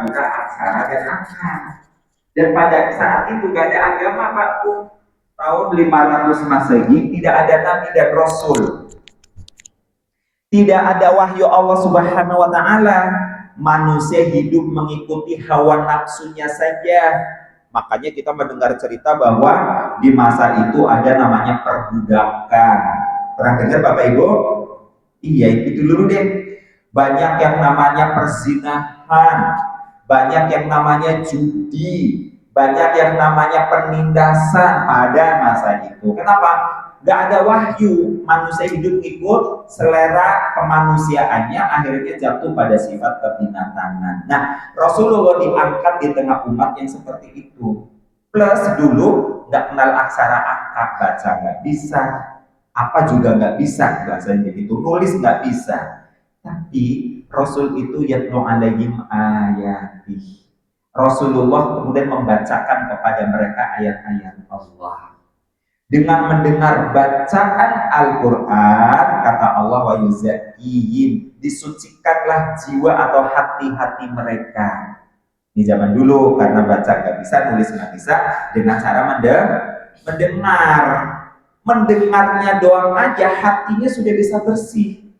buka aksara dan angka. Dan pada saat itu gak ada agama Pak Bu. Tahun 500 Masehi tidak ada nabi dan rasul. Tidak ada wahyu Allah Subhanahu wa taala. Manusia hidup mengikuti hawa nafsunya saja. Makanya kita mendengar cerita bahwa di masa itu ada namanya perbudakan. Pernah dengar Bapak Ibu? Iya, itu dulu deh. Banyak yang namanya perzinahan, banyak yang namanya judi, banyak yang namanya penindasan pada masa itu. Kenapa? Gak ada wahyu, manusia hidup ikut selera kemanusiaannya, akhirnya jatuh pada sifat kebinatangan. Nah, Rasulullah diangkat di tengah umat yang seperti itu. Plus dulu gak kenal aksara angka, baca gak bisa, apa juga gak bisa, bahasanya begitu, nulis gak bisa. Tapi Rasul itu yatlu alaihim ayatih. Rasulullah kemudian membacakan kepada mereka ayat-ayat Allah. Dengan mendengar bacaan Al-Quran, kata Allah, wa yuzakkihim, disucikanlah jiwa atau hati-hati mereka. Di zaman dulu karena baca nggak bisa, nulis nggak bisa, dengan cara mendengar. Mendengarnya doang aja hatinya sudah bisa bersih.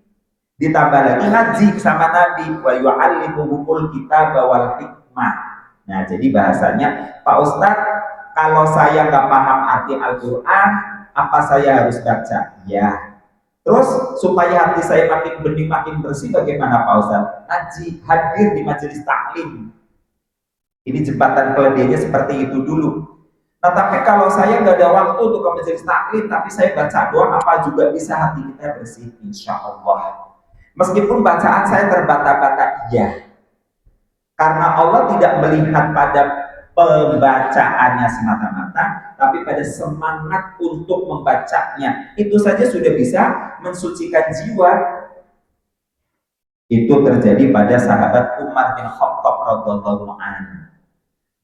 Ditambah lagi ngaji sama Nabi, wa yu'allimuhumul kitaba wal hikmah. Nah, jadi bahasanya, Pak Ustadz, kalau saya nggak paham arti Al-Quran, apa saya harus baca? Ya. Terus supaya hati saya makin bening, makin bersih, bagaimana Pak Ustadz? Ngaji, hadir di majelis taklim. Ini jembatan keledainya seperti itu dulu. Nah, tapi kalau saya nggak ada waktu untuk ke majelis taklim, tapi saya baca doang, apa juga bisa hati kita bersih? Insya Allah. Meskipun bacaan saya terbata-bata, iya. Karena Allah tidak melihat pada pembacaannya semata-mata, tapi pada semangat untuk membacanya. Itu saja sudah bisa mensucikan jiwa. Itu terjadi pada sahabat Umar bin Khattab radhiyallahu anhu.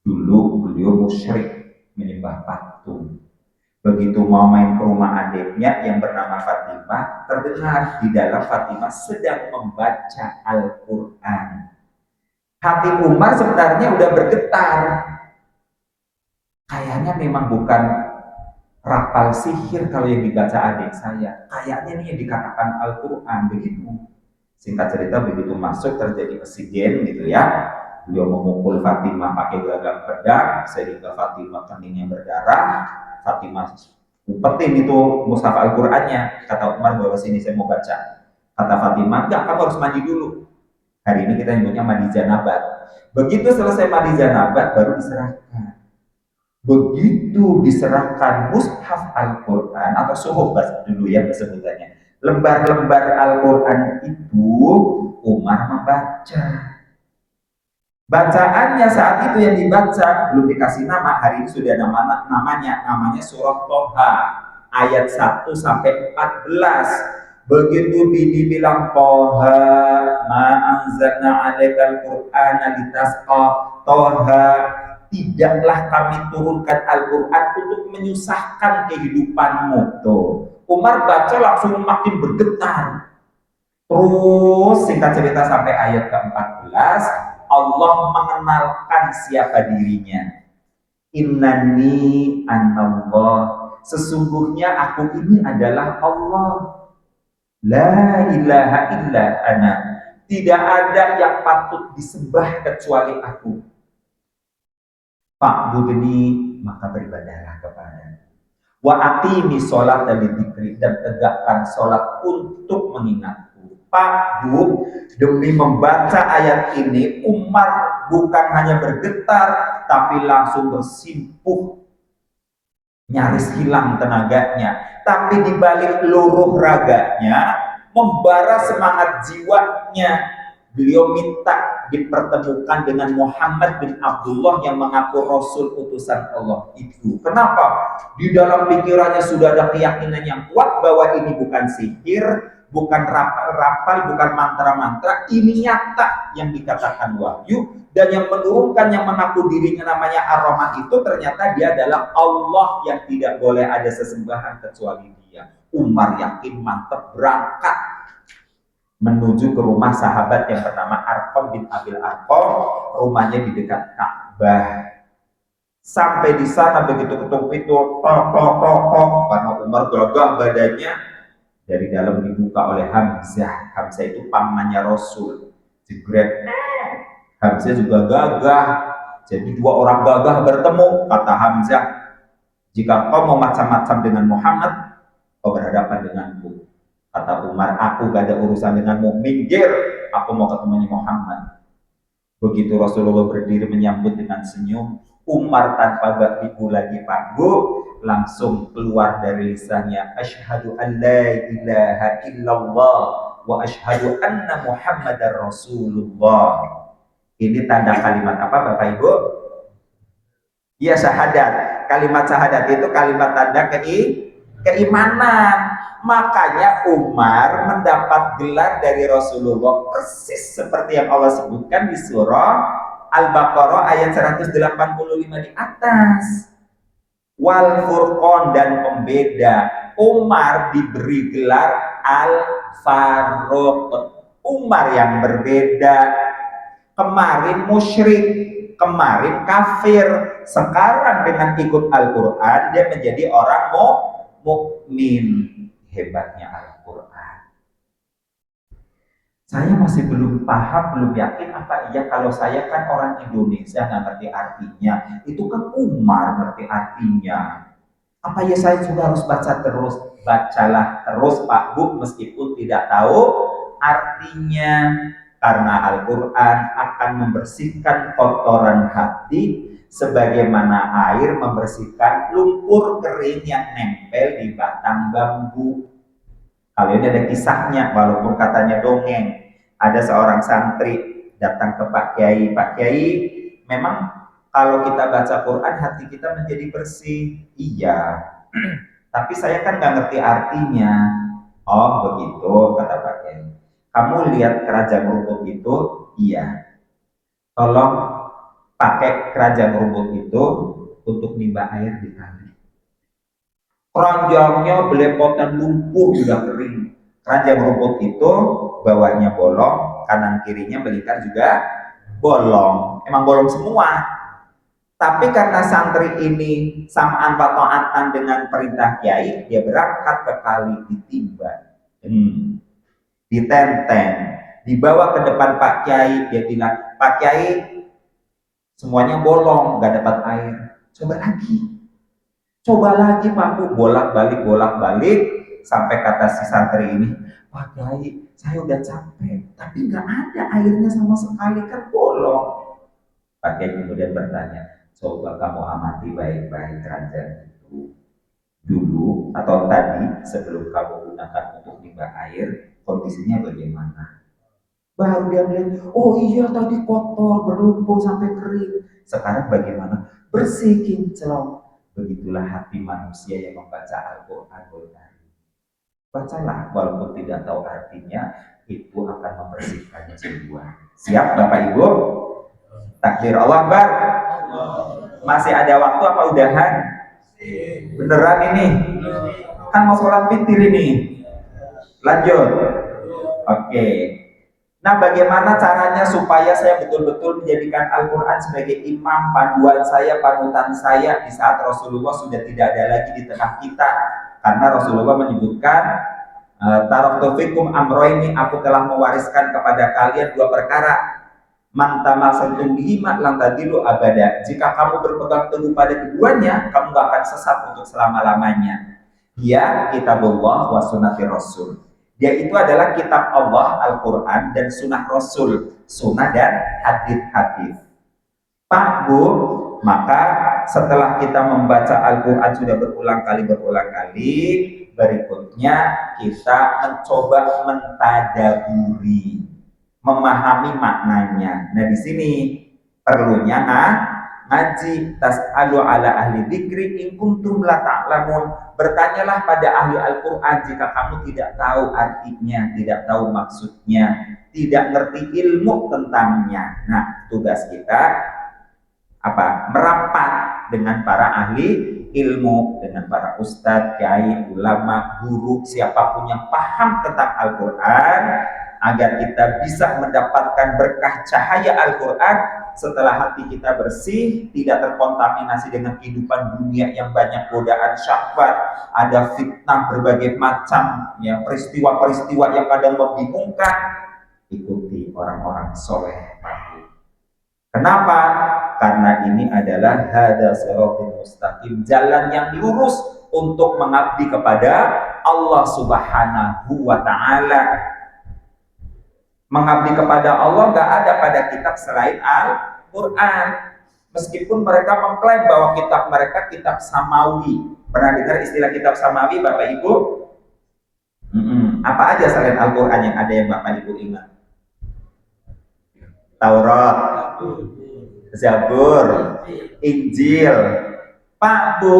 Dulu beliau musyrik, menyembah patung. Begitu mau main ke rumah adiknya yang bernama Fatimah, terdengar di dalam Fatimah sedang membaca Al-Quran. Hati Umar sebenarnya udah bergetar. Kayaknya memang bukan rapal sihir kalau yang dibaca adik saya. Kayaknya nih yang dikatakan Al-Quran, begitu. Singkat cerita, begitu masuk terjadi insiden gitu ya. Beliau memukul Fatimah pakai gagang pedang sehingga Fatimah keningnya berdarah. Fatimah umpetin itu mushaf Al-Qur'annya. Kata Umar, bawa sini saya mau baca. Kata Fatimah, enggak, kamu harus mandi dulu. Hari ini kita nyebutnya mandi janabat. Begitu selesai mandi janabat baru diserahkan. Begitu diserahkan mushaf Al-Qur'an atau suhuf dulu ya sebutannya. Lembar-lembar Al-Qur'an itu Umar membaca. Bacaannya saat itu yang dibaca belum dikasih nama, hari ini sudah namanya surah Toha ayat 1 sampai 14. Begitu dibilang Toha ma anzalna 'alaikal qur'ana litasqa, Toha, tidaklah kami turunkan Al-Qur'an untuk menyusahkan kehidupanmu. Tuh, Umar baca langsung makin bergetar. Terus singkat cerita sampai ayat ke-14, Allah mengenalkan siapa dirinya. Innani anallah, sesungguhnya aku ini adalah Allah. La ilaha illa ana, tidak ada yang patut disembah kecuali aku. Fa'budni, maka beribadahlah kepada. Wa aqimi sholat dan tegakkan sholat untuk mengingat. Pak Bu, demi membaca ayat ini Umar bukan hanya bergetar tapi langsung bersimpuh, nyaris hilang tenaganya, tapi di balik luruh raganya membara semangat jiwanya. Beliau minta dipertemukan dengan Muhammad bin Abdullah yang mengaku Rasul utusan Allah itu. Kenapa? Di dalam pikirannya sudah ada keyakinan yang kuat bahwa ini bukan sihir, bukan rapal-rapal, bukan mantra-mantra, ini nyata yang dikatakan wahyu. Dan yang menurunkan, yang mengaku dirinya namanya Ar-Rahman itu ternyata dia adalah Allah yang tidak boleh ada sesembahan kecuali dia. Umar yakin, mantap, berangkat. menuju ke rumah sahabat yang bernama Arqam bin Abil Arqam, rumahnya di dekat Ka'bah. Sampai di sana begitu ketuk pintu, tok tok tok tok, karena Umar gagah badannya, dari dalam dibuka oleh Hamzah. Hamzah itu pamannya Rasul. Jegret. Hamzah juga gagah. Jadi dua orang gagah bertemu, kata Hamzah, jika kau mau macam-macam dengan Muhammad, kau berhadapan denganku. Kata Umar, aku gak ada urusan denganmu, minggir, aku mau ketemu Muhammad. Begitu Rasulullah berdiri menyambut dengan senyum, Umar tanpa berpiku lagi Pak Bu, langsung keluar dari lisannya, asyhadu an la ilaha illallah wa asyhadu anna Muhammadar Rasulullah. Ini tanda kalimat apa Bapak Ibu? Ya, syahadat. Kalimat syahadat itu kalimat tanda keimanan. Makanya Umar mendapat gelar dari Rasulullah persis seperti yang Allah sebutkan di surah Al-Baqarah ayat 185 di atas. Wal Furqan, dan pembeda. Umar diberi gelar Al-Faruq. Umar yang berbeda. Kemarin musyrik, kemarin kafir, sekarang dengan ikut Al-Quran dia menjadi orang mukmin. Hebatnya Al-Quran. Saya masih belum paham, belum yakin apa iya kalau saya kan orang Indonesia nggak ngerti artinya. Itu kan Umar ngerti artinya. Apa ya saya juga harus baca terus? Bacalah terus Pak Bu meskipun tidak tahu artinya. Karena Al-Quran akan membersihkan kotoran hati sebagaimana air membersihkan lumpur kering yang nempel di batang bambu. Kalau ini ada kisahnya, walaupun katanya dongeng. Ada seorang santri datang ke Pak Kiai. Pak Kiai, memang kalau kita baca Quran hati kita menjadi bersih. Iya, tapi saya kan nggak ngerti artinya. Oh begitu, kata Pak Kiai. Kamu lihat keranjang rumput itu? Iya. Tolong pakai keranjang rumput itu untuk nimba air di kali. Keranjangnya belepotan lumpur sudah kering. Keranjang rumput itu bawahnya bolong, kanan kirinya melingkar juga bolong. Emang bolong semua. Tapi karena santri ini samaan patoatan dengan perintah kiai, dia berangkat ke kali ditimba. Ditenteng, dibawa ke depan Pak Kiai, dia bilang, Pak Kiai, semuanya bolong, gak dapat air. Coba lagi Pak Bu, bolak-balik, sampai kata si santri ini, Pak Kiai, saya udah capek, tapi gak ada airnya sama sekali, kan bolong. Pak Kiai kemudian bertanya, coba kamu amati baik-baik keranjang itu dulu atau tadi sebelum kamu gunakan untuk nimba air, kondisinya bagaimana? Baru dia bilang, oh iya tadi kotor, berlumpur sampai kering. Sekarang bagaimana? Bersih kinclong. Begitulah hati manusia yang membaca Al-Quran. Bacalah, walaupun tidak tahu artinya, itu akan membersihkan jiwa. Siap Bapak Ibu? Takbir Allah Akbar. Masih ada waktu apa udahan? Beneran ini? Kan mau sholat witir ini. Lanjut. Oke. Nah, bagaimana caranya supaya saya betul-betul menjadikan Al-Quran sebagai imam, panduan saya, panutan saya di saat Rasulullah sudah tidak ada lagi di tengah kita? Karena Rasulullah menyebutkan, taraktu fikum amroini, aku telah mewariskan kepada kalian dua perkara. Man tamassaktum bihima lan tadilu abada. Jika kamu berpegang teguh pada keduanya, kamu gak akan sesat untuk selama-lamanya. Ya kitabullah wa sunnati rasul. Dia itu adalah kitab Allah, Al-Quran, dan sunnah Rasul, sunnah dan hadis-hadis. Pak Bu, maka setelah kita membaca Al-Quran sudah berulang kali, berikutnya kita mencoba mentadaburi, memahami maknanya. Nah di sini perlunya ngaji, tas'alu ala ahli dzikri in kuntum la ta'lamun. Bertanyalah pada ahli Al-Quran jika kamu tidak tahu artinya, tidak tahu maksudnya, tidak ngerti ilmu tentangnya. Nah, tugas kita apa? Merapat dengan para ahli ilmu, dengan para ustadz, kiai, ulama, guru, siapapun yang paham tentang Al-Quran, agar kita bisa mendapatkan berkah cahaya Al-Quran setelah hati kita bersih, tidak terkontaminasi dengan kehidupan dunia yang banyak godaan syahwat, ada fitnah berbagai macam, ya, peristiwa-peristiwa yang kadang membingungkan. Ikuti orang-orang soleh. Kenapa? Karena ini adalah hada siratal mustaqim, jalan yang lurus untuk mengabdi kepada Allah Subhanahu wa Ta'ala. Mengabdi kepada Allah gak ada pada kitab selain Al-Quran. Meskipun mereka mengklaim bahwa kitab mereka kitab samawi. Pernah dengar istilah kitab samawi, Bapak Ibu? Apa aja selain Al-Quran yang ada yang Bapak Ibu ingat? Taurat, Zabur, Injil. Pak Bu,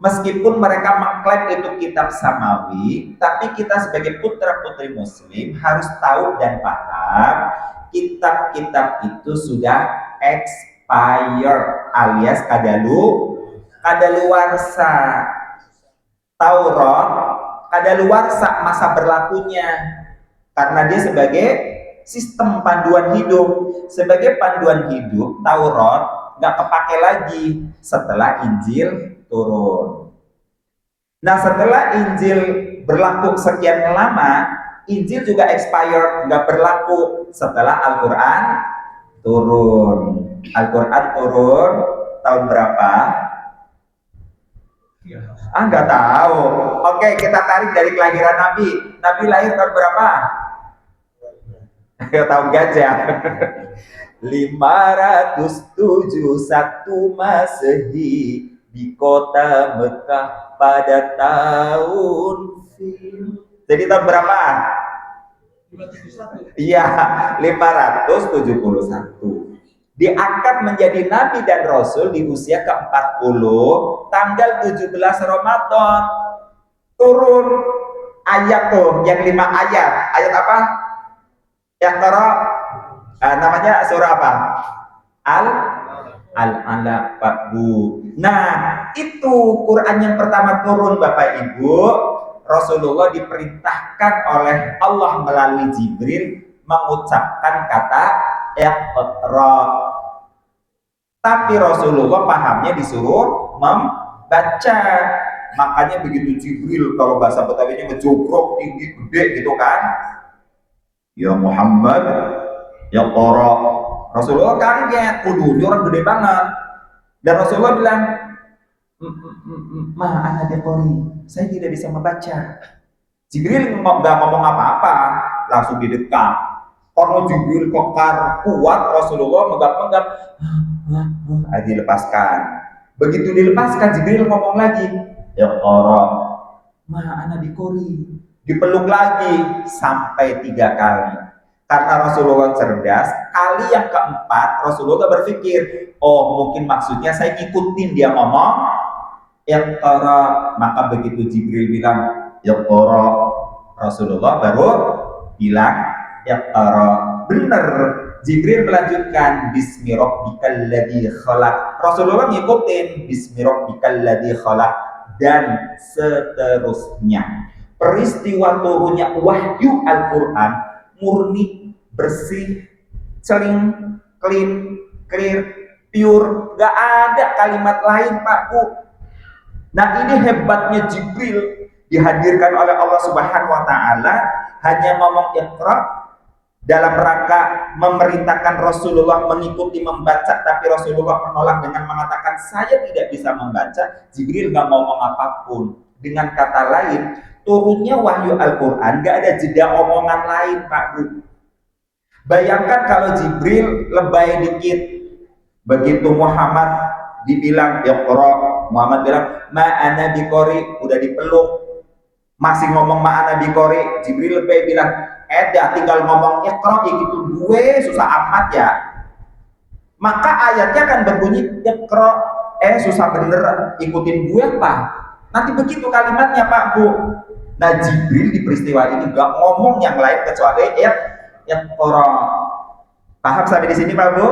meskipun mereka mengklaim itu kitab samawi, tapi kita sebagai putra-putri muslim harus tahu dan paham kitab-kitab itu sudah expired alias kadaluarsa. Taurat kadaluarsa masa berlakunya karena dia sebagai sistem panduan hidup. Sebagai panduan hidup, Taurat nggak kepake lagi setelah Injil turun. Nah, setelah Injil berlaku sekian lama, Injil juga expired, nggak berlaku setelah Al-Quran turun. Al-Quran turun tahun berapa? Nggak tahu. Oke, kita tarik dari kelahiran Nabi. Nabi lahir tahun berapa? Tahun gajah. 571 Masehi di kota Mekah pada tahun Jadi tahun berapa? 571. Iya, 571. Diangkat menjadi nabi dan rasul di usia ke-40, tanggal 17 Ramadan. Turun ayat tuh, yang 5 ayat. Ayat apa? Iqra. Namanya surah apa? Al-Alaq, Pak Bu. Nah, itu Quran yang pertama turun, Bapak Ibu. Rasulullah diperintahkan oleh Allah melalui Jibril mengucapkan kata Iqra. Tapi Rasulullah pahamnya disuruh membaca. Makanya begitu Jibril, kalau bahasa Betawinya ngejogrok tinggi gede gitu kan, ya Muhammad, ya Qara. Rasulullah kaget, ini orang gede banget. Dan Rasulullah bilang, ana biqori, saya tidak bisa membaca. Jibril nggak ngomong apa-apa, langsung didekat. Karena Jibril kekar kuat, Rasulullah menggap-menggap, dilepaskan. Begitu dilepaskan, Jibril ngomong lagi, ya Qara, ana biqori. Dipeluk lagi sampai 3 kali. Karena Rasulullah cerdas, kali yang keempat Rasulullah berpikir, oh mungkin maksudnya saya ikutin dia ngomong Iqra. Maka begitu Jibril bilang Iqra, Rasulullah baru bilang Iqra. Bener, Jibril melanjutkan Bismi rabbikal ladzi khalaq. Rasulullah ngikutin Bismi rabbikal ladzi khalaq dan seterusnya. Peristiwa turunnya wahyu Al-Quran murni, bersih, clean, clear, pure, gak ada kalimat lain, Pak Bu. Nah, ini hebatnya Jibril, dihadirkan oleh Allah Subhanahu wa Ta'ala, hanya ngomong Iqra dalam rangka memerintahkan Rasulullah mengikuti membaca, tapi Rasulullah menolak dengan mengatakan saya tidak bisa membaca. Jibril gak ngomong apapun. Dengan kata lain, turunnya wahyu Al-Quran gak ada jeda omongan lain, Pak Bu. Bayangkan kalau Jibril lebay dikit, begitu Muhammad dibilang Iqra, Muhammad bilang ma'ana biqori, udah dipeluk, masih ngomong ma'ana biqori. Jibril lebay bilang tinggal ngomong Iqra, ya gitu gue susah amat ya. Maka ayatnya kan berbunyi Iqra, susah bener, ikutin gue Pak. Nanti begitu kalimatnya, Pak Bu. Nah, Jibril di peristiwa ini gak ngomong yang lain kecuali Iqra. Paham sampai di sini, Pak Bu?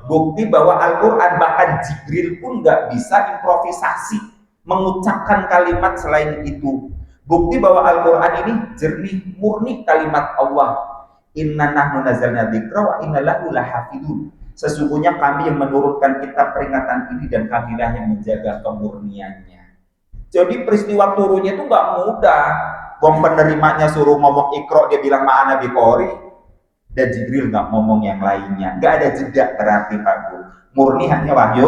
Bukti bahwa Al-Quran, bahkan Jibril pun gak bisa improvisasi mengucapkan kalimat selain itu. Bukti bahwa Al-Quran ini jernih, murni kalimat Allah. Inna nahnu nazzalna dzikra wa inna lahu lahafidun. Sesungguhnya kami yang menurunkan kitab peringatan ini dan kamilah yang menjaga kemurniannya. Jadi peristiwa turunnya itu nggak mudah. Wong penerimanya suruh ngomong Iqra, dia bilang ma'ana biqori, dan Jibril nggak ngomong yang lainnya. Nggak ada jeda berarti Pak Bu. Murni hanya wahyu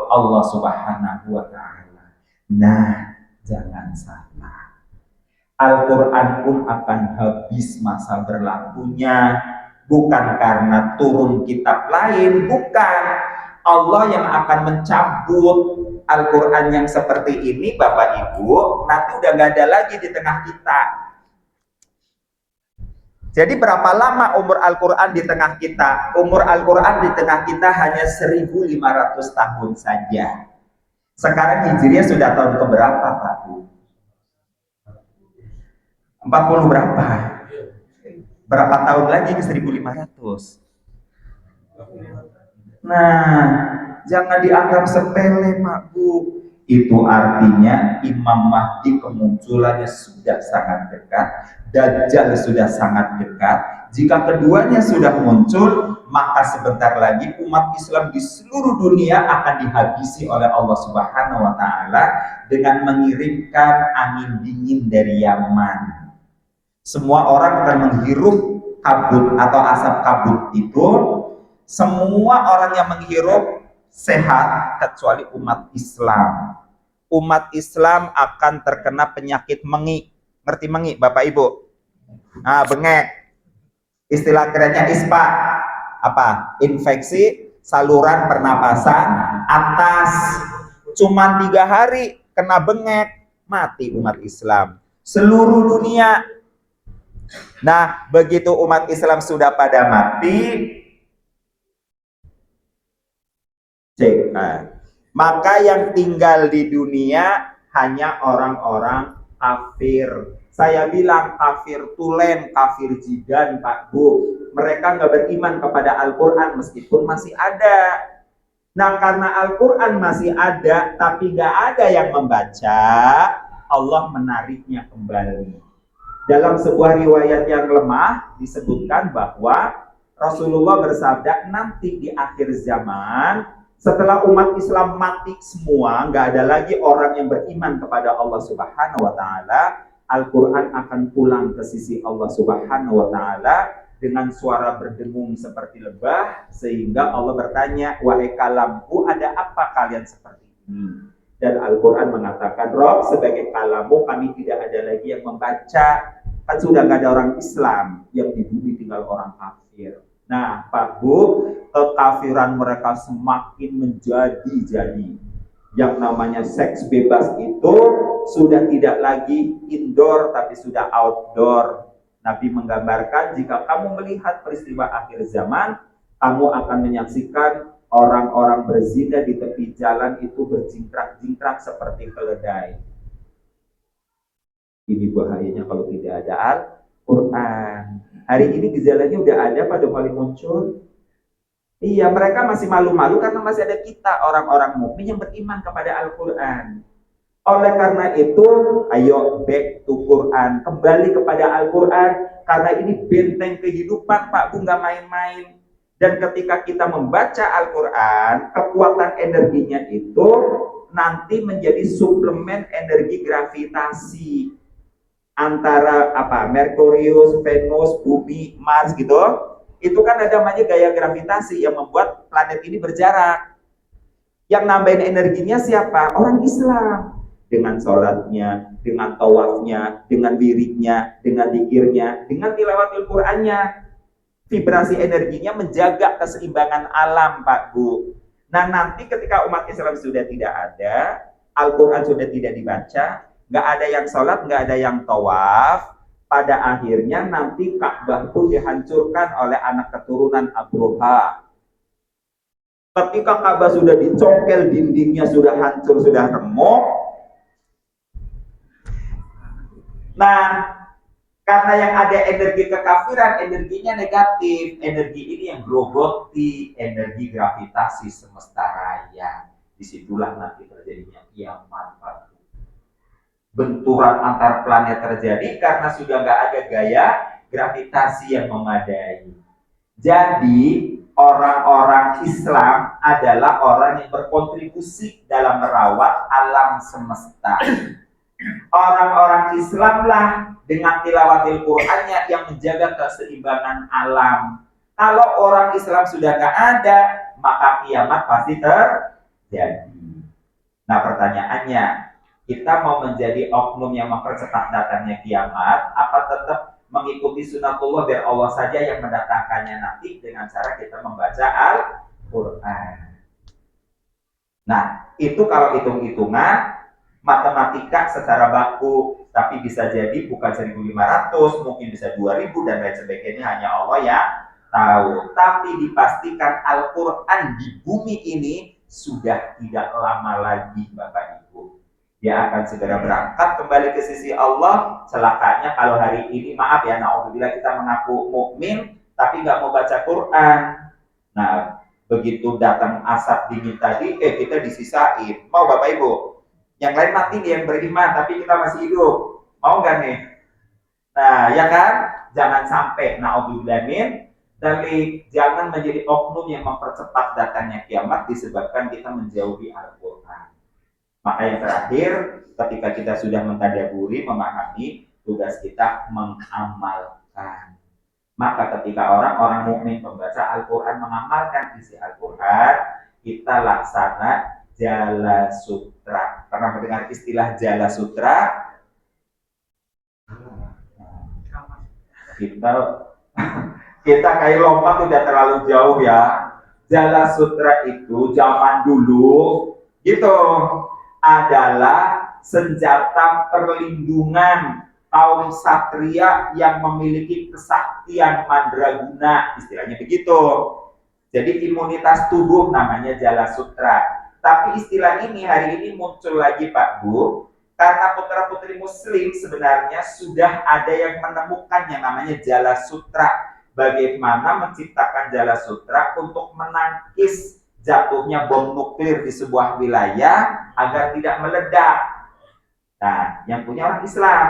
Allah Subhanahu wa Ta'ala. Nah, jangan salah. Al-Quran pun akan habis masa berlakunya. Bukan karena turun kitab lain, bukan. Allah yang akan mencabut Al-Quran yang seperti ini, Bapak Ibu, nanti udah nggak ada lagi di tengah kita. Jadi berapa lama umur Al-Quran di tengah kita? Umur Al-Quran di tengah kita hanya 1.500 tahun saja. Sekarang Hijriah sudah tahun keberapa, Pak Bu? 40 berapa? Berapa tahun lagi ke 1.500? Nah, jangan dianggap sepele Pak Bu. Itu artinya Imam Mahdi kemunculannya sudah sangat dekat, Dajjal sudah sangat dekat. Jika keduanya sudah muncul, maka sebentar lagi umat Islam di seluruh dunia akan dihabisi oleh Allah Subhanahu wa Ta'ala dengan mengirimkan angin dingin dari Yaman. Semua orang akan menghirup kabut atau asap kabut itu. Semua orang yang menghirup sehat kecuali umat Islam. Umat Islam akan terkena penyakit mengi. Ngerti mengi, Bapak Ibu? Nah, bengek. Istilah kerennya ISPA. Apa? Infeksi saluran pernapasan atas. Cuman 3 hari kena bengek, mati umat Islam. Seluruh dunia. Nah, begitu umat Islam sudah pada mati, maka yang tinggal di dunia hanya orang-orang kafir. Saya bilang kafir tulen, kafir jidan, Pak Bu. Mereka nggak beriman kepada Al-Quran meskipun masih ada. Nah, karena Al-Quran masih ada, tapi nggak ada yang membaca, Allah menariknya kembali. Dalam sebuah riwayat yang lemah disebutkan bahwa Rasulullah bersabda, nanti di akhir zaman, setelah umat Islam mati semua, nggak ada lagi orang yang beriman kepada Allah Subhanahu wa Ta'ala, Al-Quran akan pulang ke sisi Allah Subhanahu wa Ta'ala dengan suara berdengung seperti lebah, sehingga Allah bertanya, wahai kalamku, ada apa kalian seperti ini? Dan Al-Quran mengatakan, Rob, sebagai kalamu kami tidak ada lagi yang membaca. Kan sudah nggak ada orang Islam, yang di bumi tinggal orang kafir. Nah, Pak Bu, kekafiran mereka semakin menjadi-jadi. Yang namanya seks bebas itu sudah tidak lagi indoor, tapi sudah outdoor. Nabi menggambarkan, jika kamu melihat peristiwa akhir zaman, kamu akan menyaksikan orang-orang berzina di tepi jalan itu berjingkrak-jingkrak seperti keledai. Ini bahayanya kalau tidak ada Al-Quran. Hari ini gejalanya udah ada pada kali muncul. Iya, mereka masih malu-malu karena masih ada kita, orang-orang mukmin yang beriman kepada Al-Quran. Oleh karena itu, ayo back to Quran, kembali kepada Al-Quran, karena ini benteng kehidupan, Pak Bu, nggak main-main. Dan ketika kita membaca Al-Quran, kekuatan energinya itu nanti menjadi suplemen energi gravitasi antara apa, Merkurius, Venus, Bumi, Mars gitu. Itu kan ada namanya gaya gravitasi yang membuat planet ini berjarak. Yang nambahin energinya siapa? Orang Islam. Dengan sholatnya, dengan tawafnya, dengan wiriknya, dengan zikirnya, dengan tilawatil Qur'annya. Vibrasi energinya menjaga keseimbangan alam, Pak Bu. Nah, nanti ketika umat Islam sudah tidak ada, Al-Quran sudah tidak dibaca, nggak ada yang sholat, nggak ada yang tawaf, pada akhirnya nanti Ka'bah pun dihancurkan oleh anak keturunan Abroha. Ketika Ka'bah sudah dicongkel, dindingnya sudah hancur, sudah remuk. Nah, karena yang ada energi kekafiran, energinya negatif. Energi ini yang grogoti, energi gravitasi semesta raya. Disitulah nanti terjadinya kiamat. Benturan antar planet terjadi karena sudah nggak ada gaya gravitasi yang memadai. Jadi orang-orang Islam adalah orang yang berkontribusi dalam merawat alam semesta. Orang-orang Islamlah dengan tilawatil Qur'annya yang menjaga keseimbangan alam. Kalau orang Islam sudah nggak ada, maka kiamat pasti terjadi. Nah pertanyaannya, kita mau menjadi oknum yang mempercepat datangnya kiamat, apa tetap mengikuti sunatullah biar Allah saja yang mendatangkannya nanti dengan cara kita membaca Al-Quran? Nah itu kalau hitung-hitungan matematika secara baku, tapi bisa jadi bukan 1.500, mungkin bisa 2.000 dan lain sebagainya, hanya Allah yang tahu. Tapi dipastikan Al-Quran di bumi ini sudah tidak lama lagi Bapak Ibu. Dia akan segera berangkat kembali ke sisi Allah. Celakanya kalau hari ini, maaf ya, naudzubillah, kita mengaku mukmin tapi nggak mau baca Quran. Nah begitu datang asap dingin tadi, kita disisain. Mau Bapak Ibu? Yang lain mati nih yang beriman, tapi kita masih hidup. Mau nggak nih? Nah, ya kan? Jangan sampai naudzubillah min dzalik, jangan menjadi oknum yang mempercepat datangnya kiamat disebabkan kita menjauhi Al-Qur'an. Maka yang terakhir, ketika kita sudah mentadaburi, memahami, tugas kita mengamalkan. Maka ketika orang-orang mukmin membaca Al-Qur'an, mengamalkan isi Al-Qur'an, kita laksana Jala Sutra. Pernah mendengar istilah Jala Sutra? Kita kayak lompat udah terlalu jauh ya. Jala Sutra itu zaman dulu gitu adalah senjata perlindungan kaum satria yang memiliki kesaktian mandraguna, istilahnya begitu. Jadi imunitas tubuh namanya Jala Sutra. Tapi istilah ini hari ini muncul lagi Pak Bu, karena putra-putri muslim sebenarnya sudah ada yang menemukan yang namanya Jala Sutra. Bagaimana menciptakan Jala Sutra untuk menangkis jatuhnya bom nuklir di sebuah wilayah agar tidak meledak. Nah, yang punya orang Islam,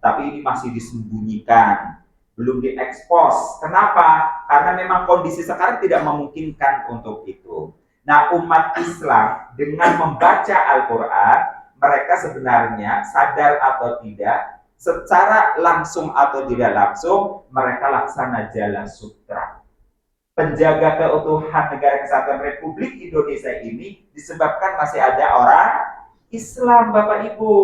tapi ini masih disembunyikan, belum diekspos. Kenapa? Karena memang kondisi sekarang tidak memungkinkan untuk itu. Nah, umat Islam dengan membaca Al-Quran, mereka sebenarnya sadar atau tidak, secara langsung atau tidak langsung, mereka laksana Jala Sutra. Penjaga keutuhan Negara Kesatuan Republik Indonesia ini disebabkan masih ada orang Islam, Bapak Ibu.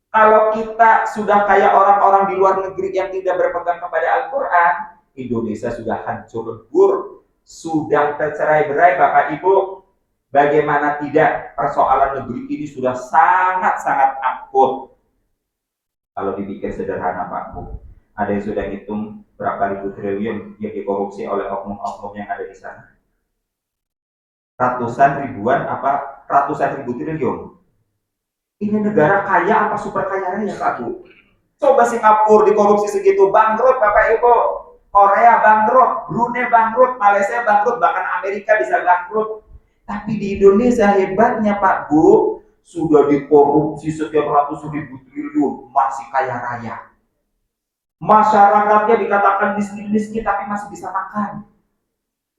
Kalau kita sudah kayak orang-orang di luar negeri yang tidak berpegang kepada Al-Quran, Indonesia sudah hancur lebur, sudah tercerai-berai Bapak Ibu. Bagaimana tidak, persoalan negeri ini sudah sangat-sangat akut. Kalau dipikir sederhana Pak Bu, ada yang sudah hitung berapa ribu triliun yang dikorupsi oleh oknum-oknum yang ada di sana. Ratusan ribu triliun. Ini negara kaya apa super kaya ya Pak Bu? Coba Singapura dikorupsi segitu, bangkrut Bapak Ibu. Korea bangkrut, Brunei bangkrut, Malaysia bangkrut, bahkan Amerika bisa bangkrut. Tapi di Indonesia hebatnya Pak Bu, sudah dikorupsi sekian ratus ribu triliun, masih kaya raya. Masyarakatnya dikatakan miskin-miskin tapi masih bisa makan.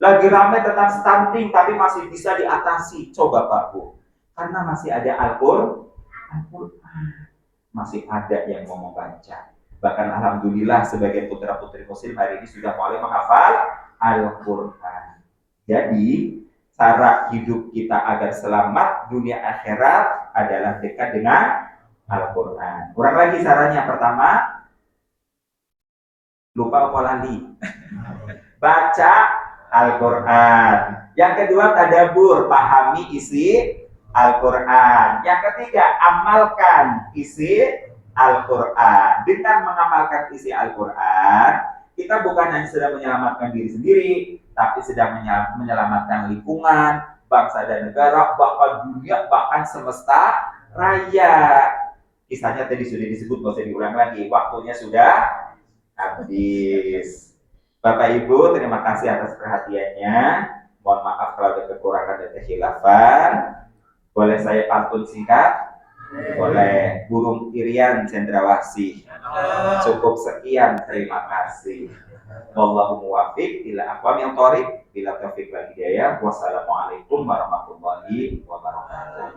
Lagi ramai tentang stunting tapi masih bisa diatasi. Coba Pak Bu, karena masih ada Al-Quran, masih ada yang mau membaca. Bahkan alhamdulillah sebagian putra-putri muslim hari ini sudah mulai menghafal Al-Quran. Jadi cara hidup kita agar selamat dunia akhirat adalah dekat dengan Al-Quran. Kurang lagi caranya, pertama, lupa apa lagi? Baca Al-Quran. Yang kedua, tadabur, pahami isi Al-Quran. Yang ketiga, amalkan isi Al-Quran. Dengan mengamalkan isi Al-Quran, kita bukan hanya sedang menyelamatkan diri sendiri, tapi sedang menyelamatkan lingkungan, bangsa dan negara, bahkan dunia, bahkan semesta raya. Kisahnya tadi sudah disebut, nggak usah diulang lagi. Waktunya sudah habis. Bapak Ibu, terima kasih atas perhatiannya. Mohon maaf kalau ada kekurangan dan kekhilafan. Boleh saya pantun singkat? Boleh. Burung Irian Cendrawasih. Cukup sekian, terima kasih. Wallahu muwaffiq ila aqwamil thoriq. Bila taufiq wal hidayah. Wassalamualaikum warahmatullahi wabarakatuh.